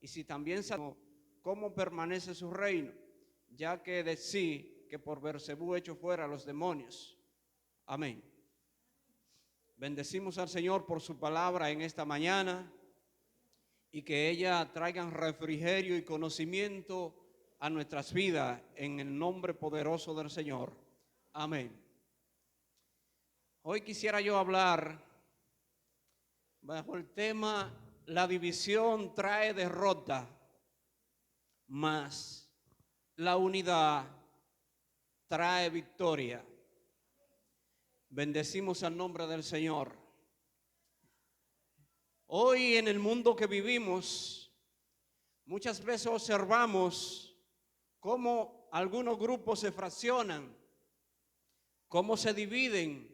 y si también sabemos cómo permanece su reino, ya que de sí que por Beelzebú echó fuera a los demonios. Amén. Bendecimos al Señor por su palabra en esta mañana y que ella traiga refrigerio y conocimiento a nuestras vidas en el nombre poderoso del Señor. Amén. Hoy quisiera yo hablar bajo el tema: la división trae derrota, mas la unidad trae victoria. Bendecimos al nombre del Señor. Hoy en el mundo que vivimos, muchas veces observamos cómo algunos grupos se fraccionan, cómo se dividen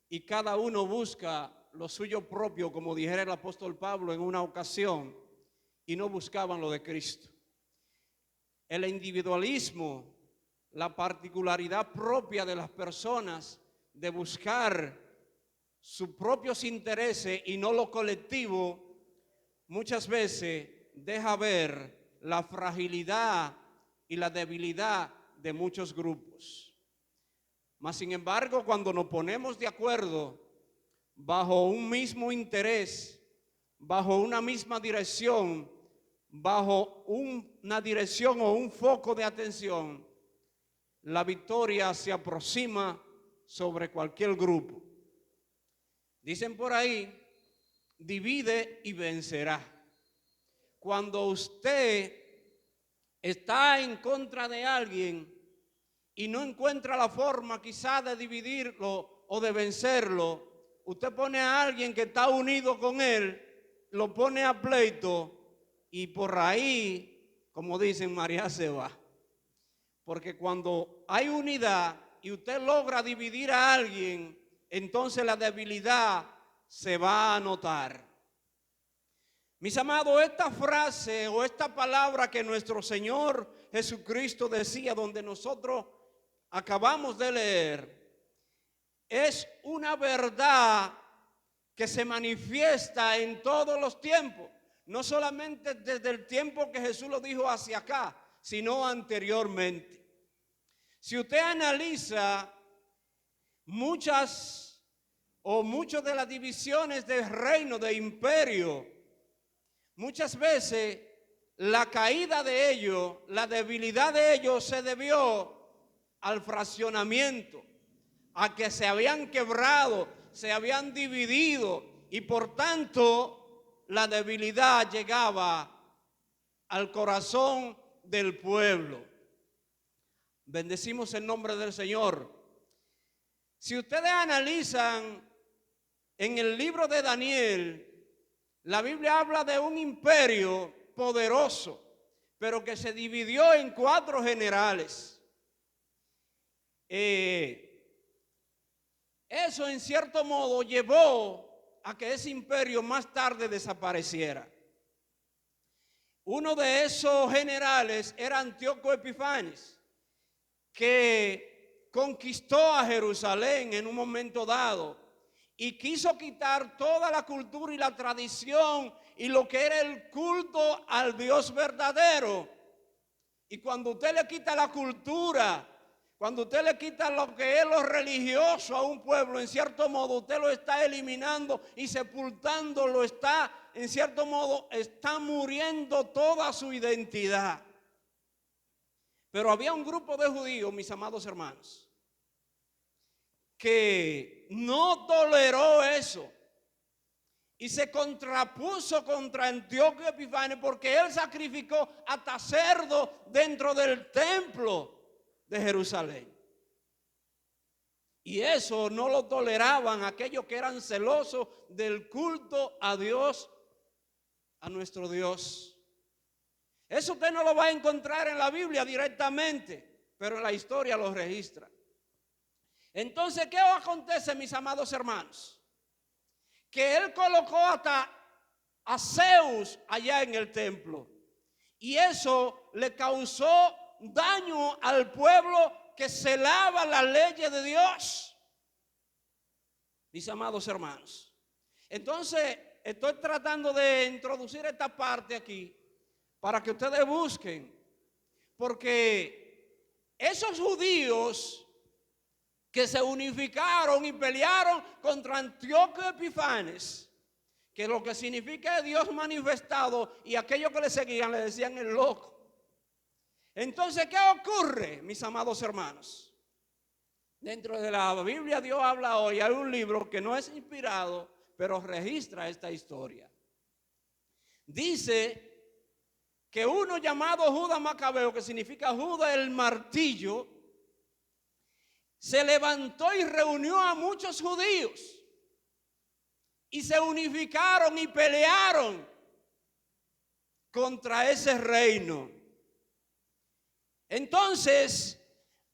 y cada uno busca lo suyo propio, como dijera el apóstol Pablo en una ocasión, y no buscaban lo de Cristo. El individualismo, la particularidad propia de las personas de buscar sus propios intereses y no lo colectivo, muchas veces deja ver la fragilidad y la debilidad de muchos grupos. Mas sin embargo, cuando nos ponemos de acuerdo bajo un mismo interés, bajo una misma dirección, bajo una dirección o un foco de atención, la victoria se aproxima sobre cualquier grupo. Dicen por ahí, divide y vencerá. Cuando usted está en contra de alguien y no encuentra la forma quizá de dividirlo o de vencerlo, usted pone a alguien que está unido con él, lo pone a pleito y por ahí, como dicen, María se va. Porque cuando hay unidad y usted logra dividir a alguien, entonces la debilidad se va a notar. Mis amados, esta frase o esta palabra que nuestro Señor Jesucristo decía, donde nosotros acabamos de leer, es una verdad que se manifiesta en todos los tiempos, no solamente desde el tiempo que Jesús lo dijo hacia acá, sino anteriormente. Si usted analiza muchas de las divisiones del reino, de imperio, muchas veces la caída de ellos, la debilidad de ellos se debió al fraccionamiento, a que se habían quebrado, se habían dividido y por tanto la debilidad llegaba al corazón del pueblo. Bendecimos el nombre del Señor. Si ustedes analizan en el libro de Daniel, la Biblia habla de un imperio poderoso, pero que se dividió en 4 generales. Eso en cierto modo llevó a que ese imperio más tarde desapareciera. Uno de esos generales era Antíoco Epifanes, que conquistó a Jerusalén en un momento dado y quiso quitar toda la cultura y la tradición y lo que era el culto al Dios verdadero. Y cuando usted le quita la cultura, cuando usted le quita lo que es lo religioso a un pueblo, en cierto modo usted lo está eliminando y sepultando, lo está, en cierto modo, está muriendo toda su identidad. Pero había un grupo de judíos, mis amados hermanos, que no toleró eso y se contrapuso contra Antíoco Epifanes porque él sacrificó hasta cerdo dentro del templo de Jerusalén. Y eso no lo toleraban aquellos que eran celosos del culto a Dios, a nuestro Dios. Eso usted no lo va a encontrar en la Biblia directamente, pero en la historia lo registra. Entonces, ¿qué acontece, mis amados hermanos? Que él colocó hasta a Zeus allá en el templo. Y eso le causó daño al pueblo que celaba las leyes de Dios. Mis amados hermanos. Entonces, estoy tratando de introducir esta parte aquí para que ustedes busquen, porque esos judíos que se unificaron y pelearon contra Antíoco Epifanes, que lo que significa es Dios manifestado, y aquellos que le seguían le decían el loco. Entonces, ¿qué ocurre, mis amados hermanos? Dentro de la Biblia Dios habla hoy, hay un libro que no es inspirado, pero registra esta historia. Dice que uno llamado Judas Macabeo, que significa Judas el martillo, se levantó y reunió a muchos judíos y se unificaron y pelearon contra ese reino. Entonces,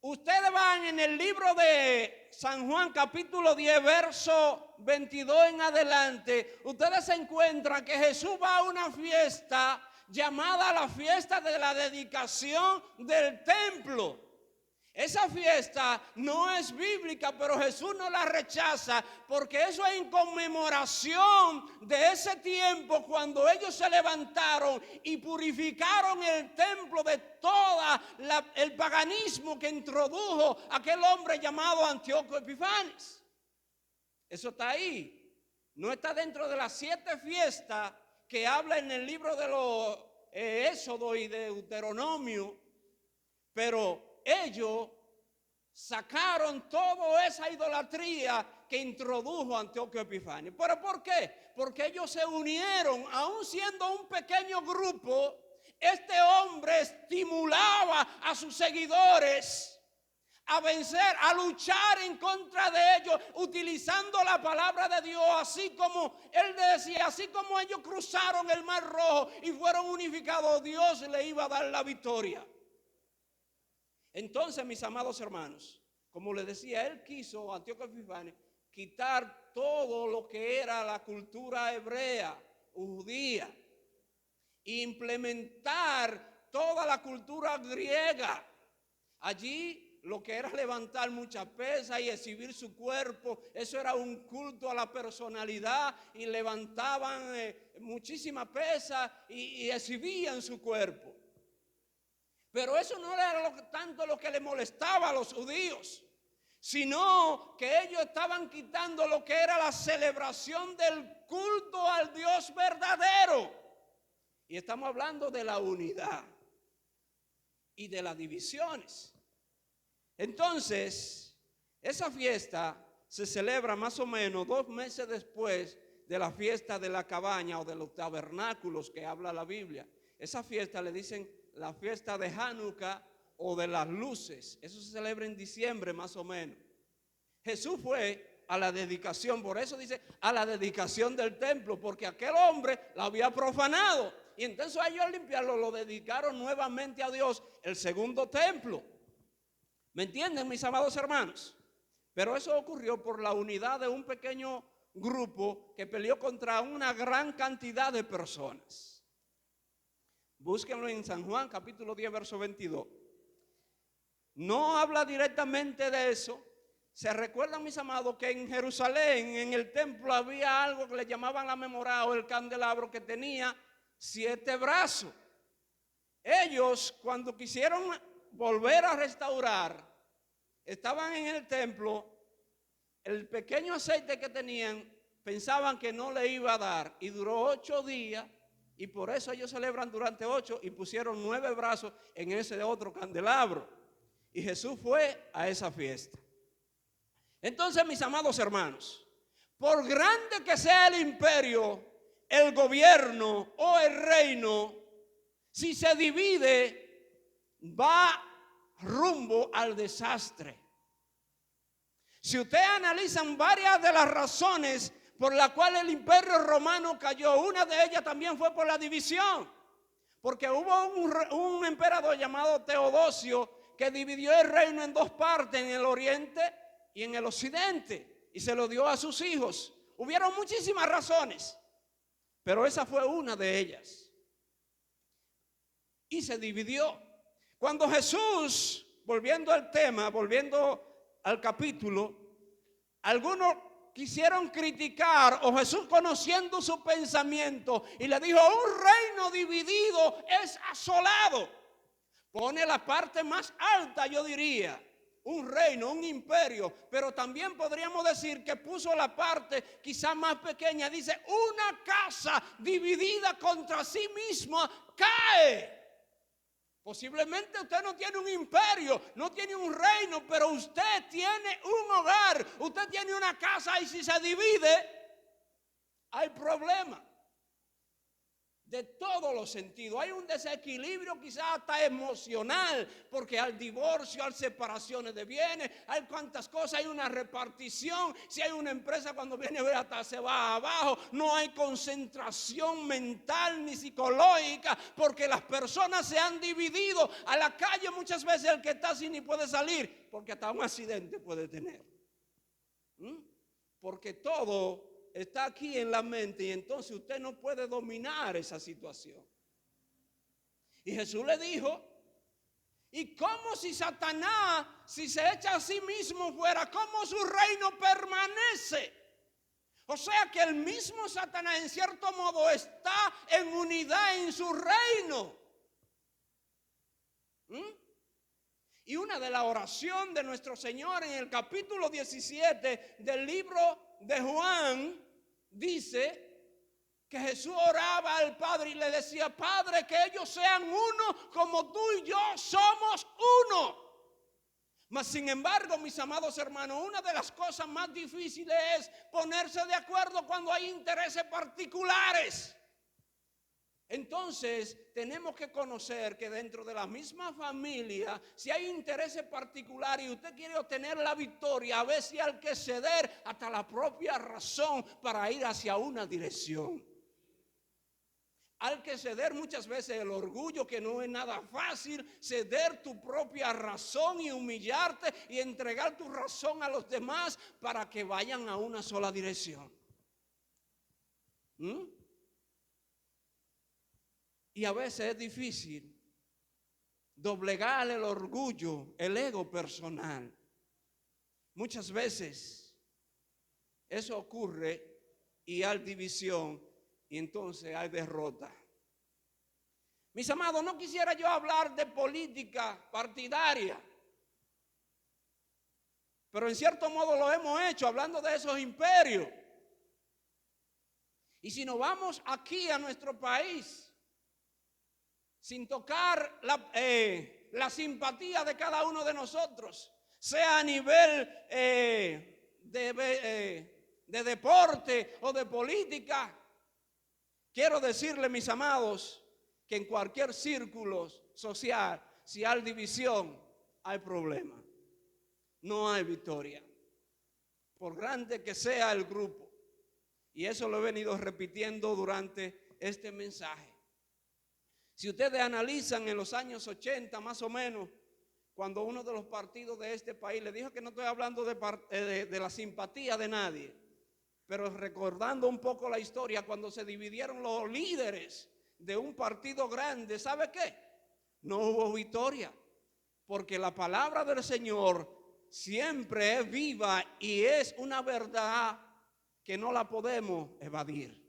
ustedes van en el libro de San Juan, capítulo 10, verso 22 en adelante, ustedes se encuentran que Jesús va a una fiesta llamada la fiesta de la dedicación del templo. Esa fiesta no es bíblica, pero Jesús no la rechaza, porque eso es en conmemoración de ese tiempo cuando ellos se levantaron y purificaron el templo de todo el paganismo que introdujo aquel hombre llamado Antíoco Epifanes. Eso está ahí. No está dentro de las 7 fiestas que habla en el libro de los Éxodo y de Deuteronomio, pero ellos sacaron toda esa idolatría que introdujo Antíoco Epifanes. ¿Pero por qué? Porque ellos se unieron, aún siendo un pequeño grupo. Este hombre estimulaba a sus seguidores a vencer, a luchar en contra de ellos, utilizando la palabra de Dios, así como él decía, así como ellos cruzaron el Mar Rojo y fueron unificados, Dios le iba a dar la victoria. Entonces, mis amados hermanos, como les decía, él quiso, Antíoco Epifanes, quitar todo lo que era la cultura hebrea, judía, e implementar toda la cultura griega. Allí lo que era levantar muchas pesas y exhibir su cuerpo, eso era un culto a la personalidad, y levantaban muchísimas pesas y exhibían su cuerpo. Pero eso no era tanto lo que le molestaba a los judíos, sino que ellos estaban quitando lo que era la celebración del culto al Dios verdadero. Y estamos hablando de la unidad y de las divisiones. Entonces, esa fiesta se celebra más o menos 2 meses después de la fiesta de la cabaña o de los tabernáculos que habla la Biblia. Esa fiesta le dicen la fiesta de Hanukkah o de las luces. Eso se celebra en diciembre más o menos. Jesús fue a la dedicación, por eso dice a la dedicación del templo, porque aquel hombre la había profanado. Y entonces a ellos al limpiarlo lo dedicaron nuevamente a Dios, el segundo templo. ¿Me entienden, mis amados hermanos? Pero eso ocurrió por la unidad de un pequeño grupo que peleó contra una gran cantidad de personas. Búsquenlo en San Juan, capítulo 10, verso 22. No habla directamente de eso. Se recuerdan, mis amados, que en Jerusalén, en el templo, había algo que le llamaban la menorá o el candelabro, que tenía 7 brazos. Ellos, cuando quisieron volver a restaurar, estaban en el templo, el pequeño aceite que tenían, pensaban que no le iba a dar, y duró 8 días. Y por eso ellos celebran durante 8 y pusieron 9 brazos en ese otro candelabro. Y Jesús fue a esa fiesta. Entonces, mis amados hermanos, por grande que sea el imperio, el gobierno o el reino, si se divide, va rumbo al desastre. Si ustedes analizan varias de las razones por la cual el imperio romano cayó, una de ellas también fue por la división, porque hubo un emperador llamado Teodosio que dividió el reino en 2 partes, en el oriente y en el occidente, y se lo dio a sus hijos. Hubieron muchísimas razones, pero esa fue una de ellas. Y se dividió. Cuando Jesús, volviendo al tema, volviendo al capítulo, algunos quisieron criticar, o Jesús, conociendo su pensamiento, y le dijo: un reino dividido mundo es asolado. Pone la parte más alta, yo diría, un reino, un imperio, pero también podríamos decir que puso la parte quizá más pequeña. Dice, una casa dividida contra sí misma cae. Posiblemente usted no tiene un imperio, no tiene un reino, pero usted tiene un hogar, usted tiene una casa y si se divide, hay problema. De todos los sentidos. Hay un desequilibrio quizás hasta emocional, porque hay divorcio, hay separaciones de bienes, hay cuantas cosas, hay una repartición. Si hay una empresa, cuando viene a ver, hasta se va abajo. No hay concentración mental ni psicológica, porque las personas se han dividido. A la calle muchas veces el que está así ni puede salir, porque hasta un accidente puede tener. Porque todo está aquí en la mente y entonces usted no puede dominar esa situación. Y Jesús le dijo, ¿y cómo si Satanás, si se echa a sí mismo fuera, cómo su reino permanece? O sea que el mismo Satanás en cierto modo está en unidad en su reino. Y una de la oración de nuestro Señor en el capítulo 17 del libro de Juan dice que Jesús oraba al Padre y le decía, Padre, que ellos sean uno como tú y yo somos uno. Mas sin embargo, mis amados hermanos, una de las cosas más difíciles es ponerse de acuerdo cuando hay intereses particulares. Entonces, tenemos que conocer que dentro de la misma familia, si hay intereses particulares y usted quiere obtener la victoria, a veces hay que ceder hasta la propia razón para ir hacia una dirección. Hay que ceder muchas veces el orgullo, que no es nada fácil, ceder tu propia razón y humillarte y entregar tu razón a los demás para que vayan a una sola dirección. Y a veces es difícil doblegar el orgullo, el ego personal. Muchas veces eso ocurre y hay división y entonces hay derrota. Mis amados, no quisiera yo hablar de política partidaria, pero en cierto modo lo hemos hecho hablando de esos imperios. Y si nos vamos aquí a nuestro país, sin tocar la simpatía de cada uno de nosotros, sea a nivel de deporte o de política, quiero decirle, mis amados, que en cualquier círculo social, si hay división, hay problema. No hay victoria, por grande que sea el grupo. Y eso lo he venido repitiendo durante este mensaje. Si ustedes analizan en los años 80 más o menos, cuando uno de los partidos de este país, le dijo que no estoy hablando de la simpatía de nadie, pero recordando un poco la historia, cuando se dividieron los líderes de un partido grande, ¿sabe qué? No hubo victoria, porque la palabra del Señor siempre es viva y es una verdad que no la podemos evadir.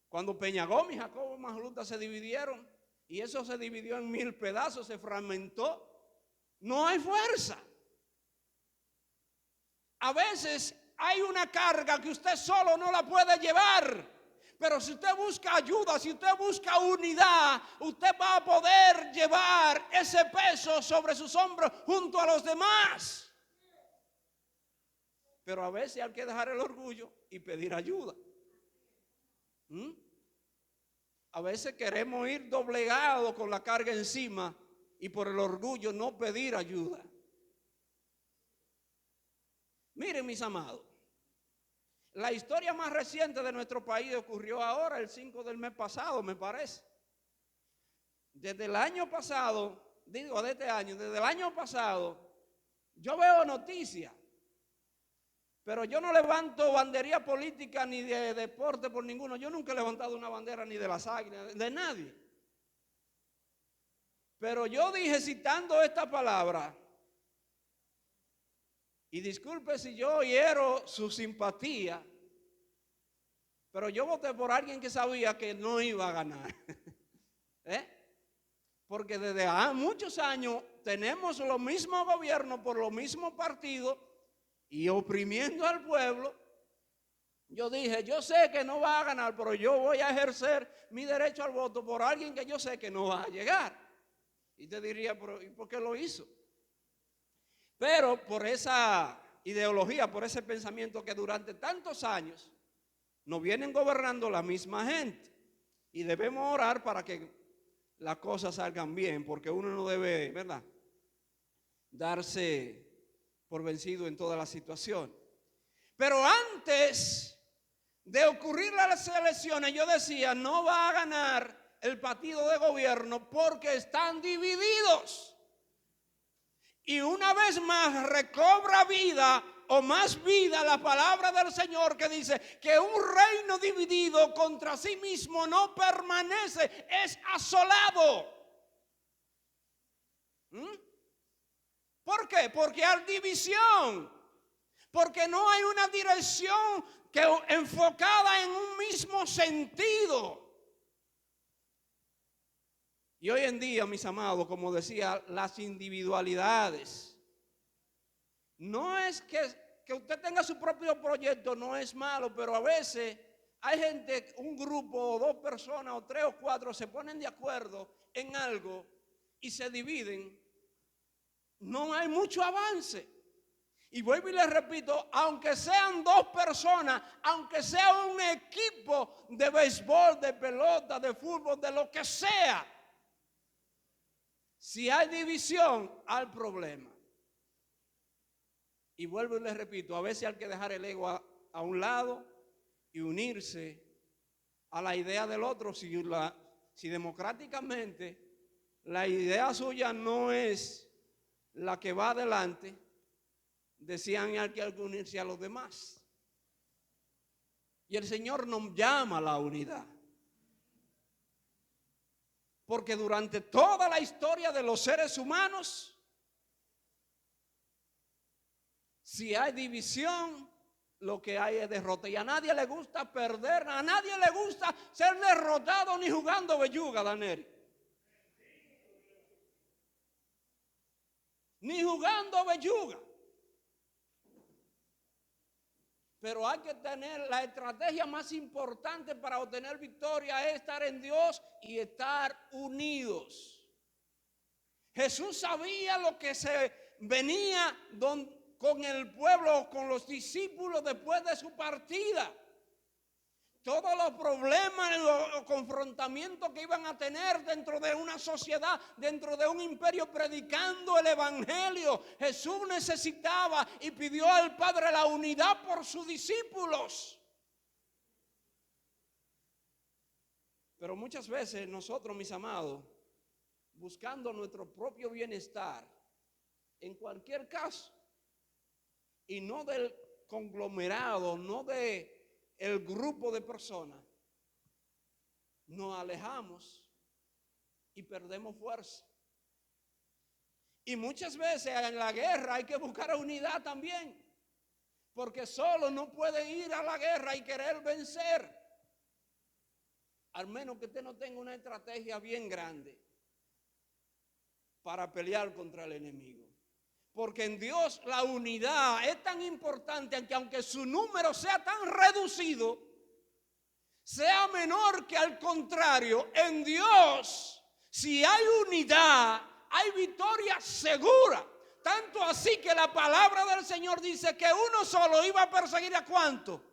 Cuando Peña Gómez y Jacobo Magluta se dividieron y eso se dividió en 1000 pedazos, se fragmentó, no hay fuerza. A veces hay una carga que usted solo no la puede llevar, pero si usted busca ayuda, si usted busca unidad, usted va a poder llevar ese peso sobre sus hombros junto a los demás. Pero a veces hay que dejar el orgullo y pedir ayuda. A veces queremos ir doblegados con la carga encima y por el orgullo no pedir ayuda. Miren, mis amados, la historia más reciente de nuestro país ocurrió ahora, el 5 del mes pasado, me parece. Desde el año pasado, digo de este año, desde el año pasado, yo veo noticias. Pero yo no levanto bandería política ni de deporte por ninguno. Yo nunca he levantado una bandera ni de las águilas, de nadie. Pero yo dije, citando esta palabra, y disculpe si yo hiero su simpatía, Pero yo voté por alguien que sabía que no iba a ganar. ¿Eh? Porque desde hace muchos años tenemos los mismos gobiernos por los mismos partidos y oprimiendo al pueblo. Yo dije, yo sé que no va a ganar, pero yo voy a ejercer mi derecho al voto por alguien que yo sé que no va a llegar. Y te diría, pero ¿y por qué lo hizo? Pero por esa ideología, por ese pensamiento que durante tantos años nos vienen gobernando la misma gente. Y debemos orar para que las cosas salgan bien, porque uno no debe, ¿verdad?, darse por vencido en toda la situación. Pero antes de ocurrir las elecciones, yo decía, no va a ganar el partido de gobierno porque están divididos. Y una vez más recobra vida o más vida la palabra del Señor que dice que un reino dividido contra sí mismo no permanece, es asolado. ¿Por qué? Porque hay división, porque no hay una dirección enfocada en un mismo sentido. Y hoy en día, mis amados, como decía, las individualidades, no es que usted tenga su propio proyecto, no es malo, pero a veces hay gente, un grupo o dos personas o tres o cuatro se ponen de acuerdo en algo y se dividen. No hay mucho avance. Y vuelvo y les repito, aunque sean dos personas, aunque sea un equipo de béisbol, de pelota, de fútbol, de lo que sea, si hay división, hay problema. Y vuelvo y les repito, a veces hay que dejar el ego a un lado y unirse a la idea del otro. Si democráticamente la idea suya no es la que va adelante, decían hay que unirse a los demás. Y el Señor nos llama a la unidad. Porque durante toda la historia de los seres humanos, si hay división, lo que hay es derrota. Y a nadie le gusta perder, a nadie le gusta ser derrotado ni jugando belluga, Daneri. Ni jugando belluga. Pero hay que tener la estrategia más importante para obtener victoria, es estar en Dios y estar unidos. Jesús sabía lo que se venía con el pueblo, con los discípulos después de su partida. Todos los problemas, los confrontamientos que iban a tener dentro de una sociedad, dentro de un imperio, predicando el evangelio. Jesús necesitaba y pidió al Padre la unidad por sus discípulos. Pero muchas veces nosotros, mis amados, buscando nuestro propio bienestar, en cualquier caso, y no del conglomerado, no de el grupo de personas, nos alejamos y perdemos fuerza. Y muchas veces en la guerra hay que buscar unidad también, porque solo no puede ir a la guerra y querer vencer, al menos que usted no tenga una estrategia bien grande para pelear contra el enemigo. Porque en Dios la unidad es tan importante que aunque su número sea tan reducido, sea menor que al contrario, en Dios, si hay unidad, hay victoria segura. Tanto así que la palabra del Señor dice que uno solo iba a perseguir ¿a cuánto?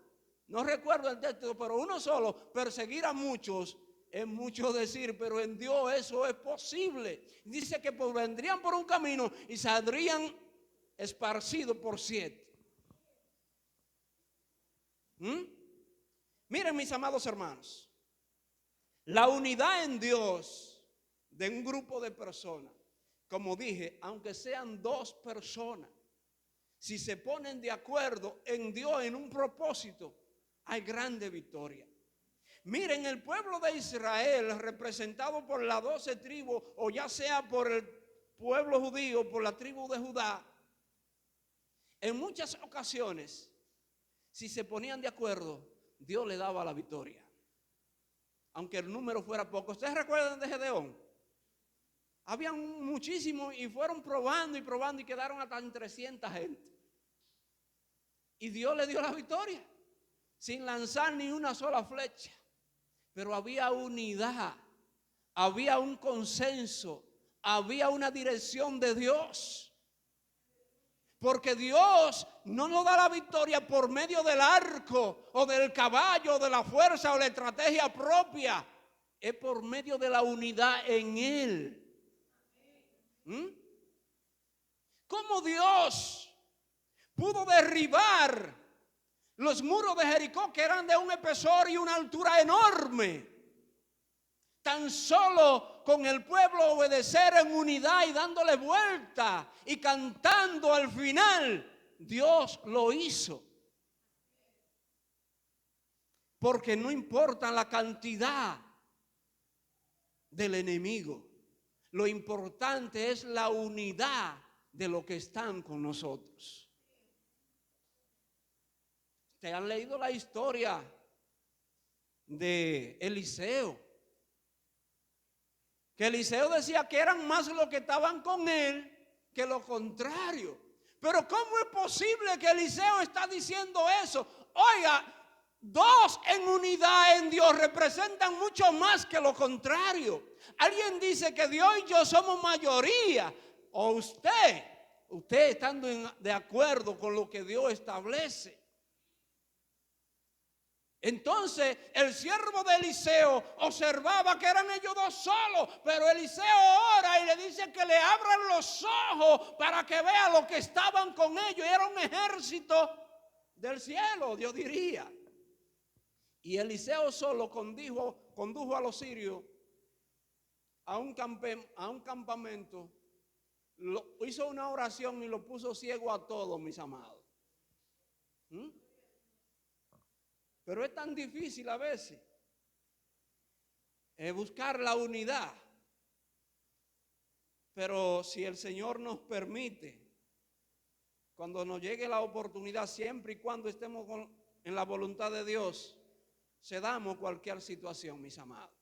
No recuerdo el texto, pero uno solo perseguir a muchos es mucho decir, pero en Dios eso es posible. Dice que vendrían por un camino y saldrían esparcidos por 7. Miren, mis amados hermanos, la unidad en Dios de un grupo de personas, como dije, aunque sean dos personas, si se ponen de acuerdo en Dios en un propósito, hay grande victoria. Miren, el pueblo de Israel, representado por las 12 tribus, o ya sea por el pueblo judío, por la tribu de Judá, en muchas ocasiones, si se ponían de acuerdo, Dios le daba la victoria, aunque el número fuera poco. ¿Ustedes recuerdan de Gedeón? Habían muchísimos y fueron probando y quedaron hasta en 300 gente. Y Dios le dio la victoria, sin lanzar ni una sola flecha. Pero había unidad, había un consenso, había una dirección de Dios. Porque Dios no nos da la victoria por medio del arco o del caballo, o de la fuerza o la estrategia propia. Es por medio de la unidad en Él. ¿Cómo Dios pudo derribar los muros de Jericó, que eran de un espesor y una altura enorme? Tan solo con el pueblo obedecer en unidad y dándole vuelta y cantando al final, Dios lo hizo. Porque no importa la cantidad del enemigo, lo importante es la unidad de los que están con nosotros. ¿Te han leído la historia de Eliseo? Que Eliseo decía que eran más los que estaban con él que lo contrario. Pero ¿cómo es posible que Eliseo está diciendo eso? Oiga, dos en unidad en Dios representan mucho más que lo contrario. Alguien dice que Dios y yo somos mayoría. O usted estando de acuerdo con lo que Dios establece. Entonces el siervo de Eliseo observaba que eran ellos dos solos, pero Eliseo ora y le dice que le abran los ojos para que vea lo que estaban con ellos. Era un ejército del cielo, Dios diría. Y Eliseo solo condujo a los sirios a un campamento, hizo una oración y lo puso ciego a todos, mis amados. Pero es tan difícil a veces buscar la unidad. Pero si el Señor nos permite, cuando nos llegue la oportunidad, siempre y cuando estemos en la voluntad de Dios, cedamos cualquier situación, mis amados.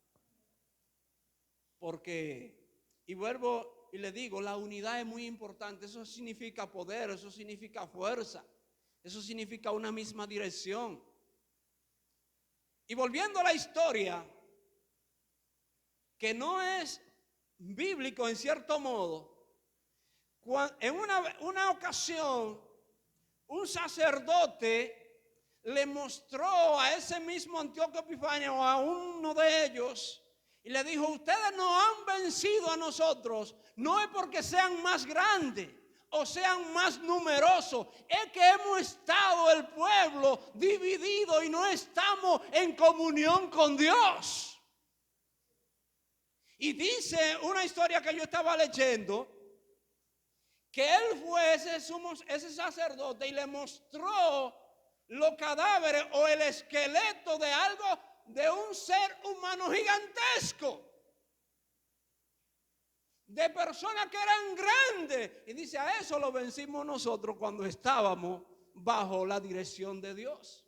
Porque, y vuelvo y le digo, la unidad es muy importante. Eso significa poder, eso significa fuerza, eso significa una misma dirección. Y volviendo a la historia, que no es bíblico en cierto modo, en una ocasión un sacerdote le mostró a ese mismo Antíoco Epifanio, a uno de ellos, y le dijo: ustedes nos han vencido a nosotros, no es porque sean más grandes o sean más numerosos, es que hemos estado el pueblo dividido y no estamos en comunión con Dios. Y dice una historia que yo estaba leyendo, que él fue ese sacerdote y le mostró los cadáveres o el esqueleto de algo, de un ser humano gigantesco, de personas que eran grandes. Y dice: a eso lo vencimos nosotros cuando estábamos bajo la dirección de Dios.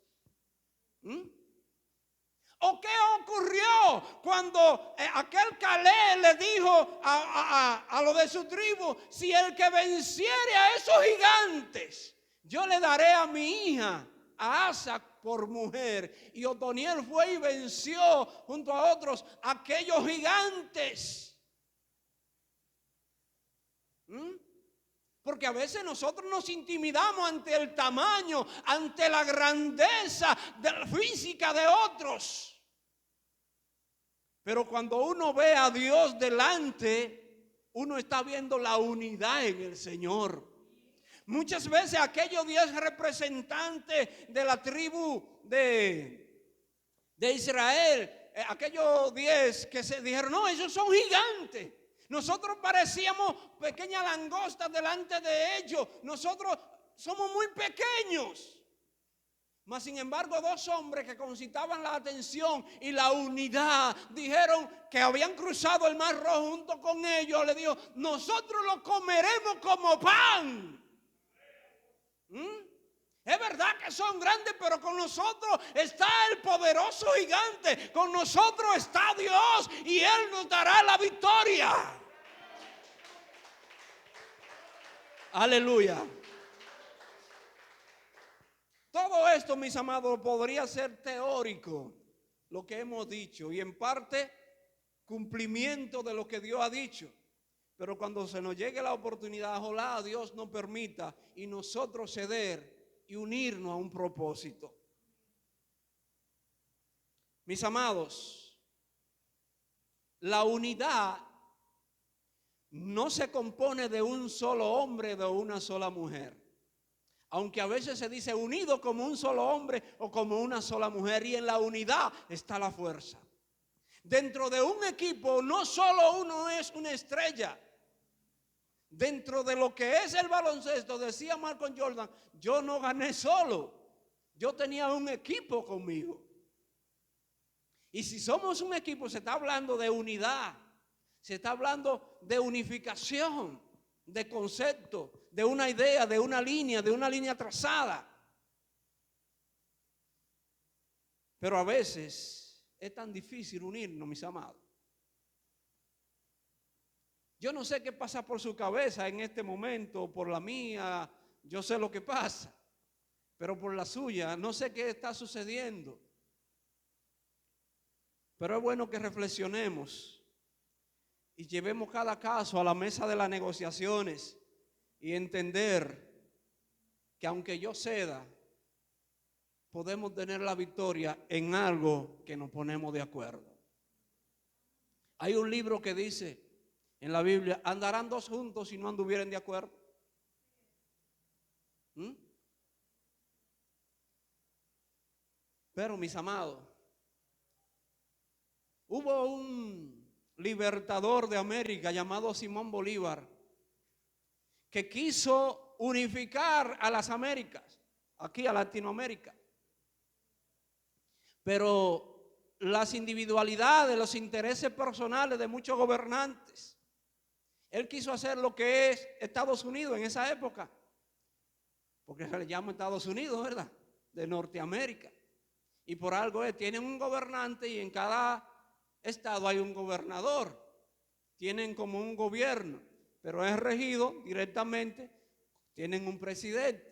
¿O qué ocurrió cuando aquel Caleb le dijo a los de su tribu: si el que venciere a esos gigantes, yo le daré a mi hija, a Asa, por mujer? Y Otoniel fue y venció junto a otros aquellos gigantes. Porque a veces nosotros nos intimidamos ante el tamaño, ante la grandeza física de otros. Pero cuando uno ve a Dios delante, uno está viendo la unidad en el Señor. Muchas veces aquellos 10 representantes de la tribu de Israel, aquellos 10 que se dijeron: no, ellos son gigantes. Nosotros parecíamos pequeñas langostas delante de ellos. Nosotros somos muy pequeños. Mas sin embargo, 2 hombres que concitaban la atención y la unidad dijeron que habían cruzado el Mar Rojo junto con ellos. Le dijo: nosotros lo comeremos como pan. Es verdad que son grandes, pero con nosotros está el poderoso gigante. Con nosotros está Dios y Él nos dará la victoria. Aleluya. Todo esto, mis amados, podría ser teórico, lo que hemos dicho, y en parte cumplimiento de lo que Dios ha dicho. Pero cuando se nos llegue la oportunidad, ojalá Dios nos permita y nosotros ceder y unirnos a un propósito. Mis amados, la unidad no se compone de un solo hombre, de una sola mujer. Aunque a veces se dice unido como un solo hombre o como una sola mujer, y en la unidad está la fuerza. Dentro de un equipo no solo uno es una estrella. Dentro de lo que es el baloncesto, decía Michael Jordan, yo no gané solo, yo tenía un equipo conmigo. Y si somos un equipo, se está hablando de unidad, se está hablando de unificación, de concepto, de una idea, de una línea trazada. Pero a veces es tan difícil unirnos, mis amados. Yo no sé qué pasa por su cabeza en este momento, por la mía, yo sé lo que pasa, pero por la suya no sé qué está sucediendo. Pero es bueno que reflexionemos y llevemos cada caso a la mesa de las negociaciones y entender que aunque yo ceda, podemos tener la victoria en algo que nos ponemos de acuerdo. Hay un libro que dice en la Biblia, ¿andarán dos juntos si no anduvieren de acuerdo? Pero mis amados, hubo un libertador de América llamado Simón Bolívar que quiso unificar a las Américas, aquí a Latinoamérica. Pero las individualidades, los intereses personales de muchos gobernantes, él quiso hacer lo que es Estados Unidos en esa época, porque se le llama Estados Unidos, ¿verdad? De Norteamérica. Y por algo tienen un gobernante y en cada estado hay un gobernador. Tienen como un gobierno, pero es regido directamente, tienen un presidente.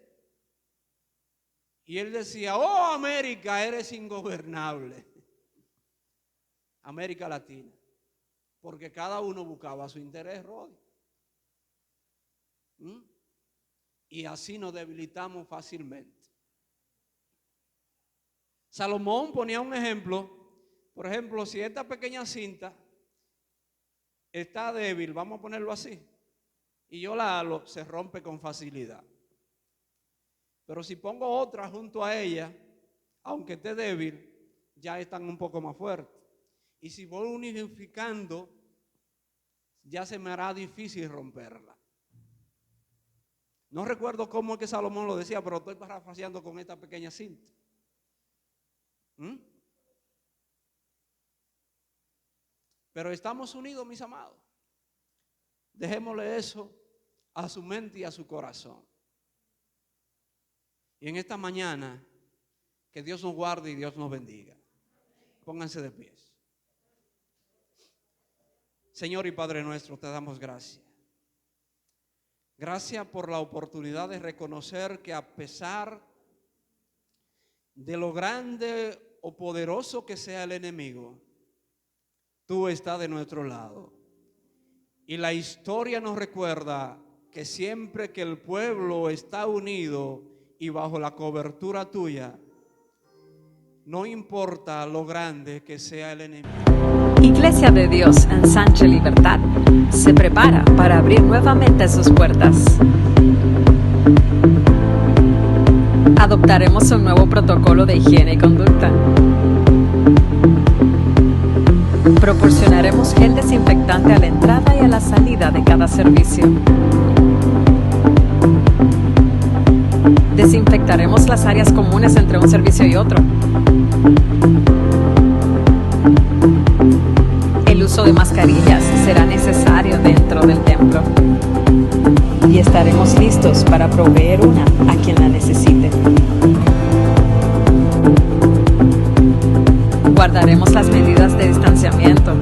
Y él decía, oh América, eres ingobernable. América Latina. Porque cada uno buscaba su interés, Rodi. Y así nos debilitamos fácilmente. Salomón ponía un ejemplo. Por ejemplo, si esta pequeña cinta está débil, vamos a ponerlo así, y yo la halo, se rompe con facilidad. Pero si pongo otra junto a ella, aunque esté débil, ya están un poco más fuertes. Y si voy unificando, ya se me hará difícil romperla. No recuerdo cómo es que Salomón lo decía, pero estoy parafraseando con esta pequeña cinta. Pero estamos unidos, mis amados. Dejémosle eso a su mente y a su corazón. Y en esta mañana, que Dios nos guarde y Dios nos bendiga. Pónganse de pies. Señor y Padre nuestro, te damos gracias. Gracias por la oportunidad de reconocer que a pesar de lo grande o poderoso que sea el enemigo, tú estás de nuestro lado. Y la historia nos recuerda que siempre que el pueblo está unido y bajo la cobertura tuya, no importa lo grande que sea el enemigo. Iglesia de Dios en Sánchez Libertad se prepara para abrir nuevamente sus puertas. Adoptaremos un nuevo protocolo de higiene y conducta. Proporcionaremos gel desinfectante a la entrada y a la salida de cada servicio. Desinfectaremos las áreas comunes entre un servicio y otro. El uso de mascarillas será necesario dentro del templo. Y estaremos listos para proveer una a quien la necesite. Guardaremos las medidas de distanciamiento.